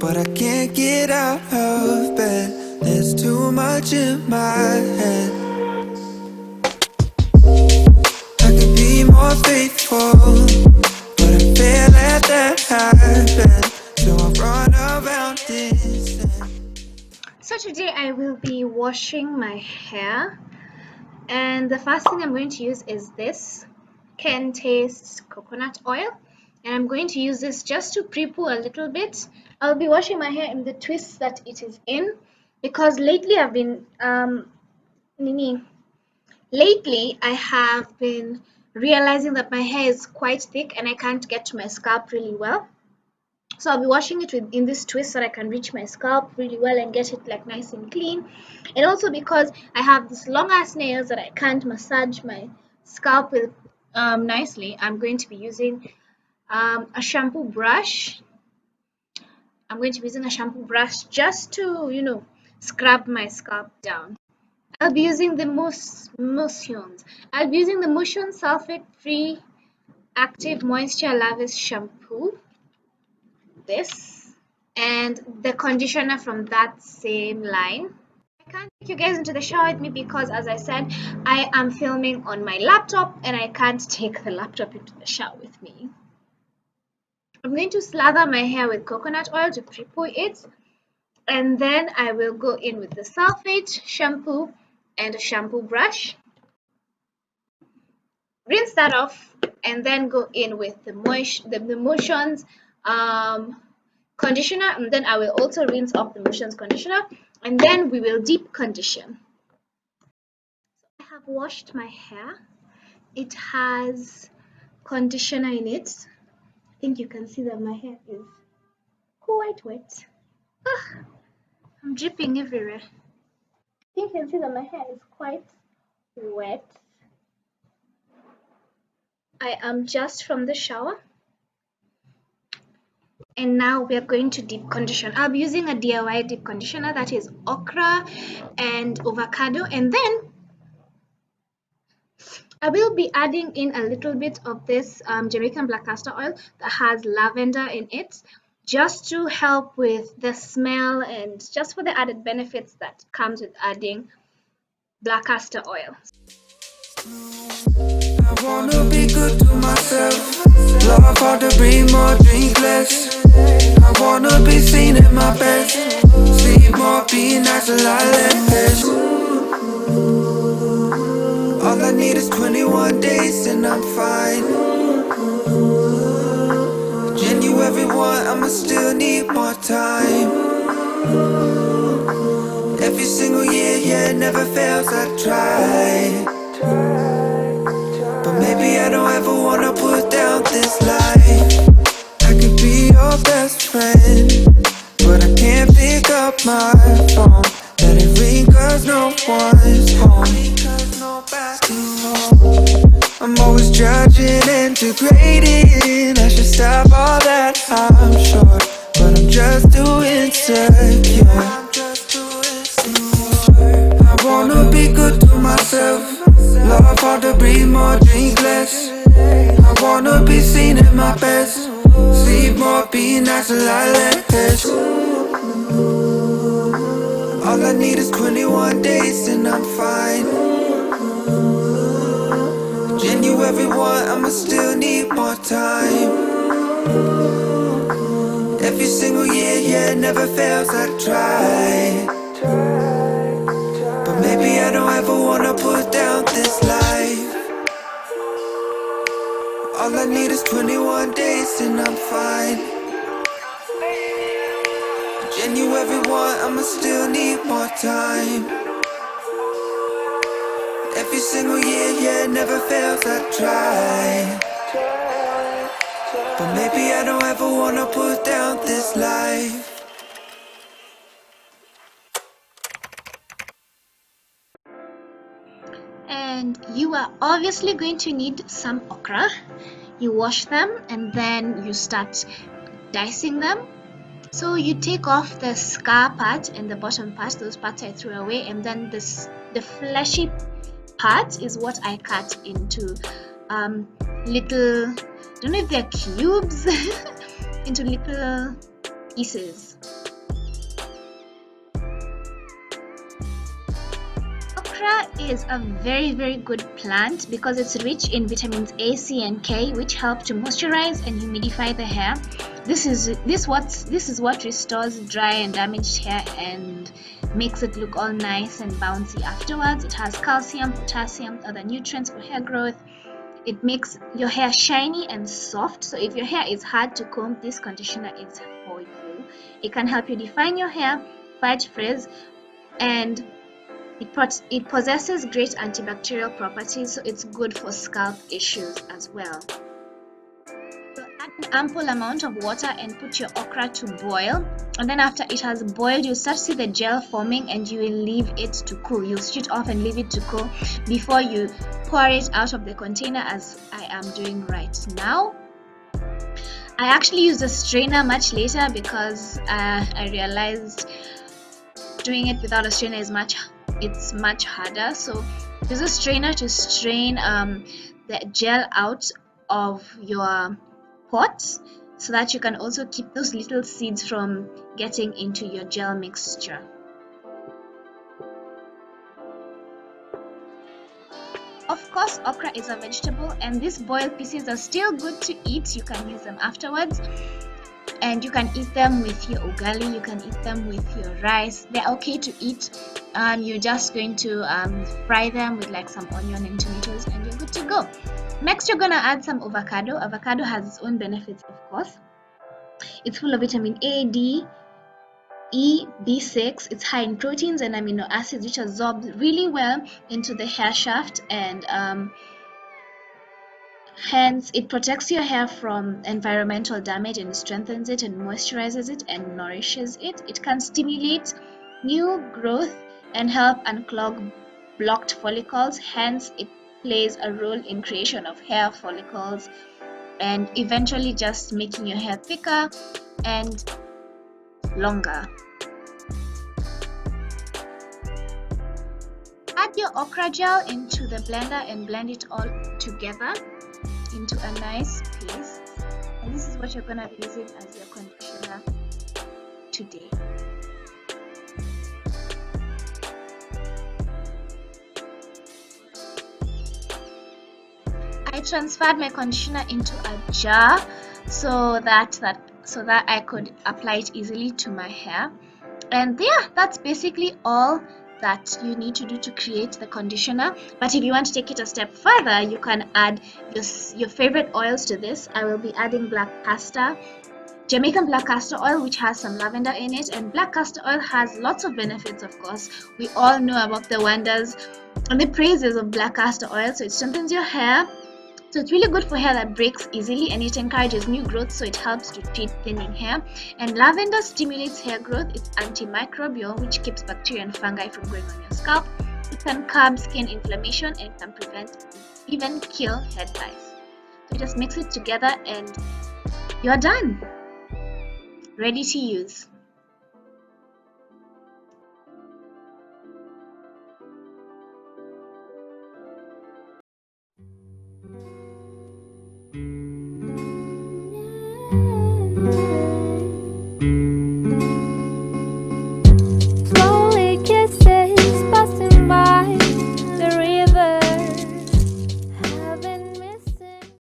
but I can't get out of bed. There's too much in my head. I could be more faithful, but I fail at that habit, so I run around instead. So today I will be washing my hair, and the first thing I'm going to use is this Ken Taste coconut oil, and I'm going to use this just to pre-poo a little bit. I'll be washing my hair in the twist that it is in, because lately I have been realizing that my hair is quite thick and I can't get to my scalp really well. So I'll be washing it in this twist so that I can reach my scalp really well and get it like nice and clean. And also because I have these long ass nails that I can't massage my scalp with nicely, I'm going to be using a shampoo brush. I'm going to be using a shampoo brush just to, scrub my scalp down. I'll be using the Motions. I'll be using the Motion Sulfate-Free Active Moisture Lavish Shampoo. This and the conditioner from that same line. I can't take you guys into the shower with me because, as I said, I am filming on my laptop and I can't take the laptop into the shower with me. I'm going to slather my hair with coconut oil to pre-poo it, and then I will go in with the sulfate shampoo and a shampoo brush, rinse that off, and then go in with the Motions conditioner, and then I will also rinse off the Motions conditioner, and then we will deep condition. I have washed my hair. It has conditioner in it. I think you can see that my hair is quite wet. I'm dripping everywhere. I think you can see that my hair is quite wet. I am just from the shower. And now we are going to deep condition. I'll be using a DIY deep conditioner that is okra and avocado, and then I will be adding in a little bit of this Jamaican black castor oil that has lavender in it, just to help with the smell and just for the added benefits that comes with adding black castor oil. I wanna be good to myself. Love hard to breathe more, drink less. I wanna be seen at my best. Sleep more, be nice a lot less. All I need is 21 days and I'm fine. January 1, I'ma still need more time. Every single year, yeah, it never fails, I try. But maybe I don't ever wanna put down this life. I could be your best friend, but I can't pick up my phone. Let it ring cause no one's home. I'm always judging and degrading. I should stop all that, I'm sure, but I'm just too insecure. I wanna be good to myself. Love hard to breathe more, drink less. I wanna be seen at my best. Sleep more, be nice a lot less. All I need is 21 days and I'm fine. January 1, I'ma still need more time. Every single year, yeah, it never fails, I try. But maybe I don't ever wanna put down this life. All I need is 21 days and I'm fine. January 1, I'ma still need more time. Every single year, yeah, it never fails, I try. But maybe I don't ever wanna put down this life. And you are obviously going to need some okra. You wash them and then you start dicing them. So you take off the scar part and the bottom part, those parts I threw away, and then the fleshy part is what I cut into little, I don't know if they're cubes, into little pieces. Okra is a very good plant because it's rich in vitamins A, C, and K, which help to moisturize and humidify the hair. This is what restores dry and damaged hair and makes it look all nice and bouncy afterwards. It has calcium, potassium, other nutrients for hair growth. It makes your hair shiny and soft. So if your hair is hard to comb, this conditioner is for you. It can help you define your hair, fight frizz, and it possesses great antibacterial properties, so it's good for scalp issues as well. So add an ample amount of water and put your okra to boil, and then after it has boiled, you start to see the gel forming, and you will leave it to cool. You'll switch it off and leave it to cool before you pour it out of the container, as I am doing right now. I actually used a strainer much later because I realized doing it without a strainer is much harder. So use a strainer to strain the gel out of your pot, so that you can also keep those little seeds from getting into your gel mixture. Of course, okra is a vegetable, and these boiled pieces are still good to eat. You can use them afterwards, and you can eat them with your ugali, you can eat them with your rice. They're okay to eat. You're just going to fry them with like some onion and tomatoes, and you're good to go. Next, you're gonna add some avocado. Avocado has its own benefits, of course. It's full of vitamin A, D, E, B6. It's high in proteins and amino acids, which absorb really well into the hair shaft, and hence it protects your hair from environmental damage, and strengthens it and moisturizes it and nourishes it. It can stimulate new growth and help unclog blocked follicles. Hence it plays a role in creation of hair follicles and eventually just making your hair thicker and longer. Add your okra gel into the blender and blend it all together into a nice paste, and this is what you're gonna be using as your conditioner today. I transferred my conditioner into a jar so that I could apply it easily to my hair. And yeah, that's basically all that you need to do to create the conditioner. But if you want to take it a step further, you can add your favorite oils to this. I will be adding Jamaican black castor oil, which has some lavender in it, and black castor oil has lots of benefits. Of course, we all know about the wonders and the praises of black castor oil. So it strengthens your hair. So it's really good for hair that breaks easily, and it encourages new growth, so it helps to treat thinning hair. And lavender stimulates hair growth. It's antimicrobial, which keeps bacteria and fungi from growing on your scalp. It can curb skin inflammation and can prevent, even kill, head lice. So just mix it together and you're done. Ready to use.